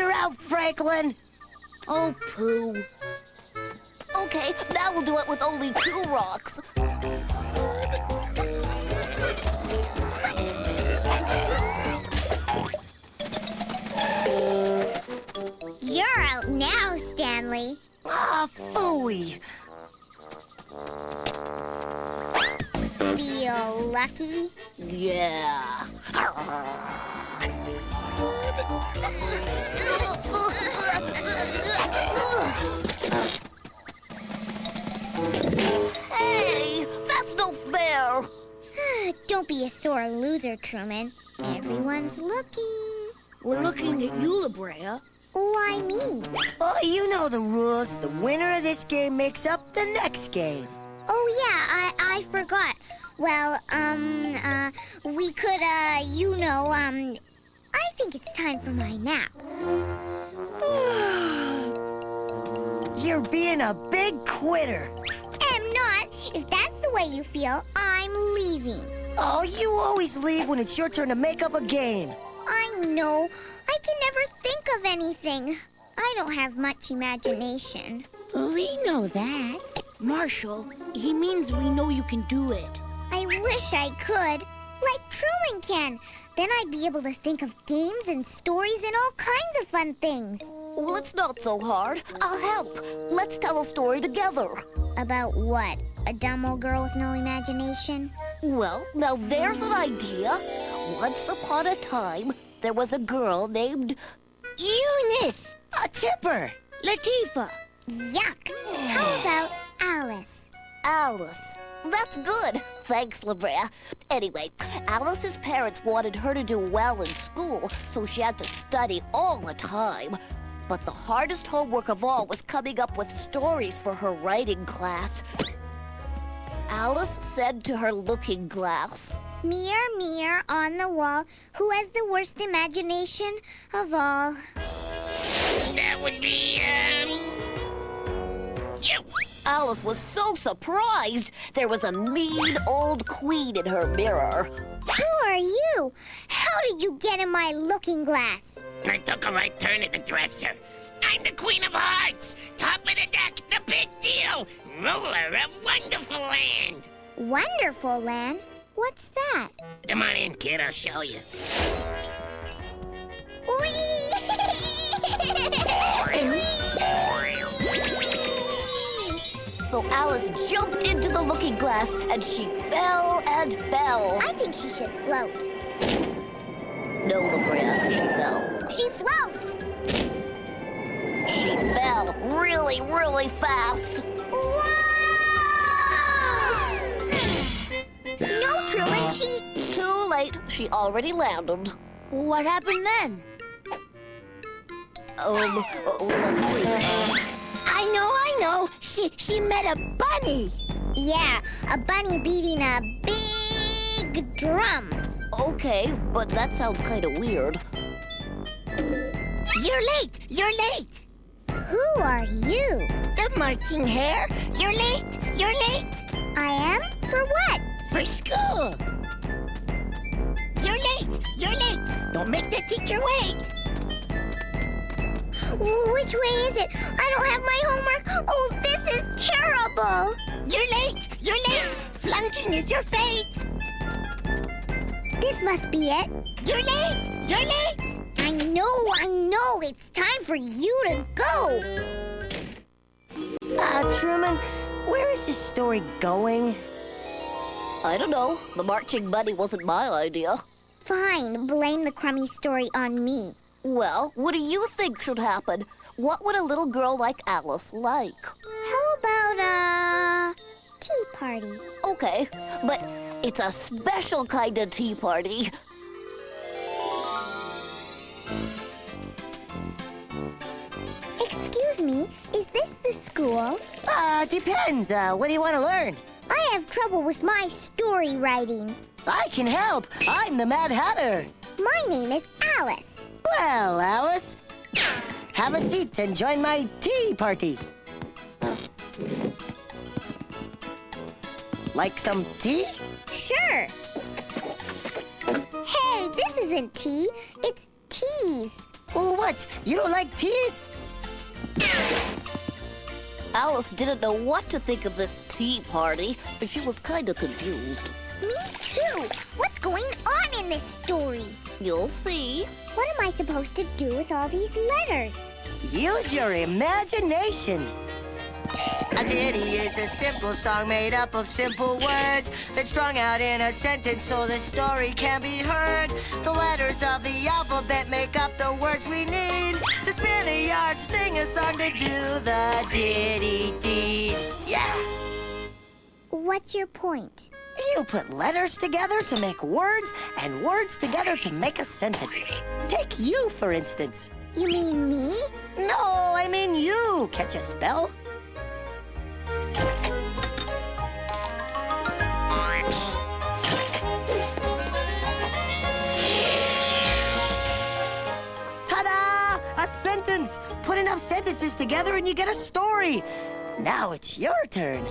You're out, Franklin. Oh, poo. Okay, now we'll do it with only 2 rocks. You're out now, Stanley. Ah, phooey. Feel lucky? Yeah. Hey, that's no fair. Don't be a sore loser, Truman. Everyone's looking. We're looking at you, La Brea. Why me? Oh, you know the rules. The winner of this game makes up the next game. Oh, yeah, I forgot. Well, we could, I think it's time for my nap. You're being a big quitter. Am not. If that's the way you feel, I'm leaving. Oh, you always leave when it's your turn to make up a game. I know. I can never think of anything. I don't have much imagination. We know that. Marshall, he means we know you can do it. I wish I could. Like Truman can. Then I'd be able to think of games and stories and all kinds of fun things. Well, it's not so hard. I'll help. Let's tell a story together. About what? A dumb old girl with no imagination? Well, now there's an idea. Once upon a time, there was a girl named Eunice! A tipper! Latifah. Yuck! How about Alice? Alice. That's good. Thanks, La Brea. Anyway, Alice's parents wanted her to do well in school, so she had to study all the time. But the hardest homework of all was coming up with stories for her writing class. Alice said to her looking glass, Mirror, mirror on the wall, who has the worst imagination of all? That would be, you. Alice was so surprised. There was a mean old queen in her mirror. Who are you? How did you get in my looking glass? I took a right turn at the dresser. I'm the Queen of Hearts, top of the deck, the big deal, ruler of Wonderfulland. Wonderfulland? What's that? Come on in, kid, I'll show you. So Alice jumped into the looking glass and she fell and fell. I think she should float. No, La Brea, she fell. She floats! She fell really, really fast. Whoa! No, Truman, she... Too late. She already landed. What happened then? Let's see. I know. She met a bunny. Yeah, a bunny beating a big drum. Okay, but that sounds kind of weird. You're late. Who are you? The marching hare. You're late. I am? For what? For school. You're late. Don't make the teacher wait. Which way is it? I don't have my homework. Oh, this is terrible. You're late. Flunking is your fate. This must be it. You're late. I know. It's time for you to go. Truman, where is this story going? I don't know. The marching bunny wasn't my idea. Fine, blame the crummy story on me. Well, what do you think should happen? What would a little girl like Alice like? How about a tea party? Okay, but it's a special kind of tea party. Excuse me, is this the school? Depends. What do you want to learn? I have trouble with my story writing. I can help. I'm the Mad Hatter. My name is Alice. Well, Alice, have a seat and join my tea party. Like some tea? Sure. Hey, this isn't tea. It's teas. Well, What? You don't like teas? Alice didn't know what to think of this tea party, and she was kind of confused. Me too. What's going on in this story? You'll see. What am I supposed to do with all these letters? Use your imagination. A ditty is a simple song made up of simple words that's strung out in a sentence so the story can be heard. The letters of the alphabet make up the words we need to spin a yard, to sing a song, to do the ditty deed. Yeah! What's your point? You put letters together to make words and words together to make a sentence. Take you, for instance. You mean me? No, I mean you. Catch a spell? Ta-da! A sentence! Put enough sentences together and you get a story. Now it's your turn.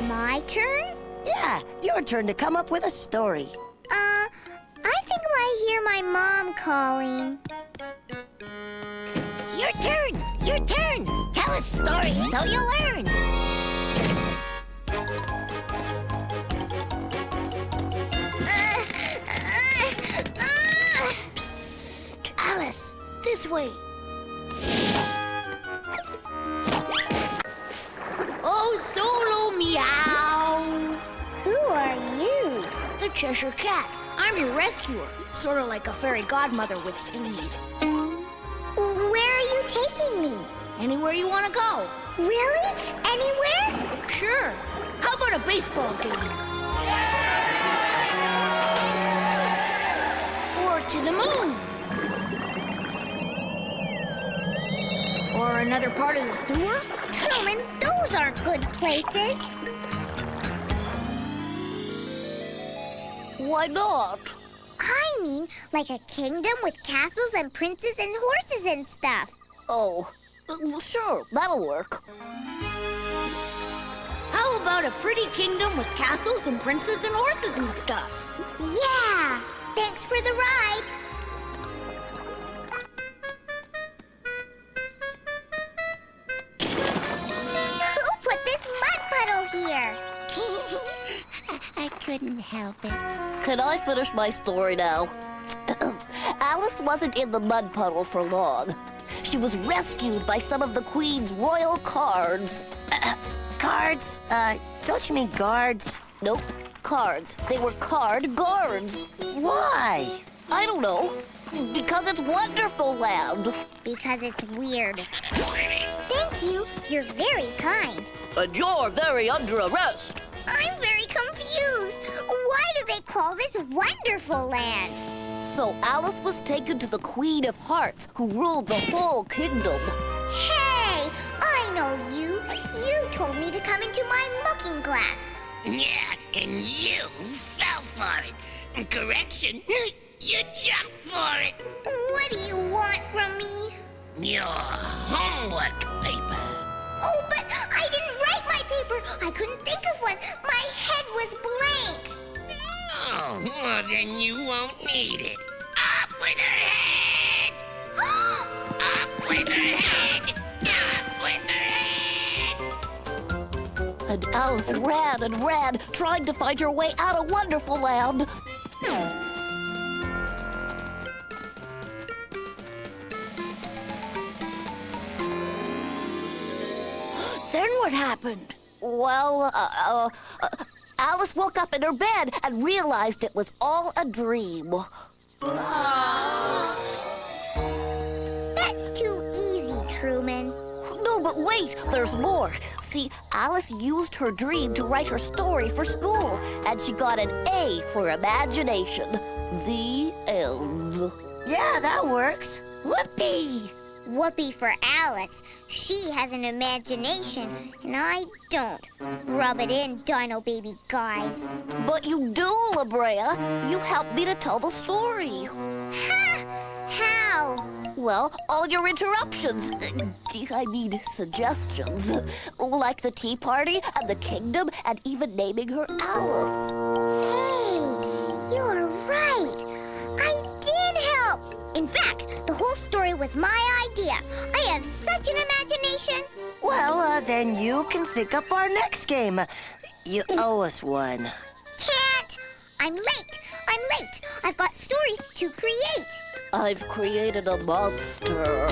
My turn? Yeah, your turn to come up with a story. I think I hear my mom calling. Your turn! Your turn! Tell a story so you'll learn! Psst! Alice, this way. Oh, Solo Meow! Who are you? The Cheshire Cat. I'm your rescuer, sort of like a fairy godmother with fleas. Where are you taking me? Anywhere you want to go. Really? Anywhere? Sure. How about a baseball game? Or to the moon? Or another part of the sewer? Truman, those aren't good places. Why not? I mean, like a kingdom with castles and princes and horses and stuff. Oh, sure, that'll work. How about a pretty kingdom with castles and princes and horses and stuff? Yeah! Thanks for the ride. Who put this mud puddle here? I couldn't help it. Can I finish my story now? Alice wasn't in the mud puddle for long. She was rescued by some of the Queen's royal cards. Cards? Don't you mean guards? Nope, cards. They were card guards. Why? I don't know. Because it's Wonderfulland. Because it's weird. Thank you. You're very kind. And you're very under arrest. I'm very confused. Why do they call this Wonderfulland? So Alice was taken to the Queen of Hearts, who ruled the whole kingdom. Hey, I know you. You told me to come into my looking glass. Yeah, and you fell for it. Correction, you jumped for it. What do you want from me? Your homework paper. Oh, but I didn't write my paper. I couldn't think of one. My head was blank. Oh, well, then you won't need it. Off with her head! Off with her head! Off with her head! And Alice ran and ran, trying to find her way out of Wonderfulland. Then what happened? Well, Alice woke up in her bed and realized it was all a dream. That's too easy, Truman. No, but wait, there's more. See, Alice used her dream to write her story for school, and she got an A for imagination. The end. Yeah, that works. Whoopee! Whoopee for Alice. She has an imagination, and I don't. Rub it in, Dino baby guys. But you do, La Brea. You helped me to tell the story. Ha! How? Well, all your interruptions. I mean, suggestions. Like the tea party and the kingdom and even naming her Alice. Hey, you're right. I did help. In fact, the whole story was my idea. I have such an imagination. Well, then you can think up our next game. You owe us one. Can't. I'm late. I've got stories to create. I've created a monster.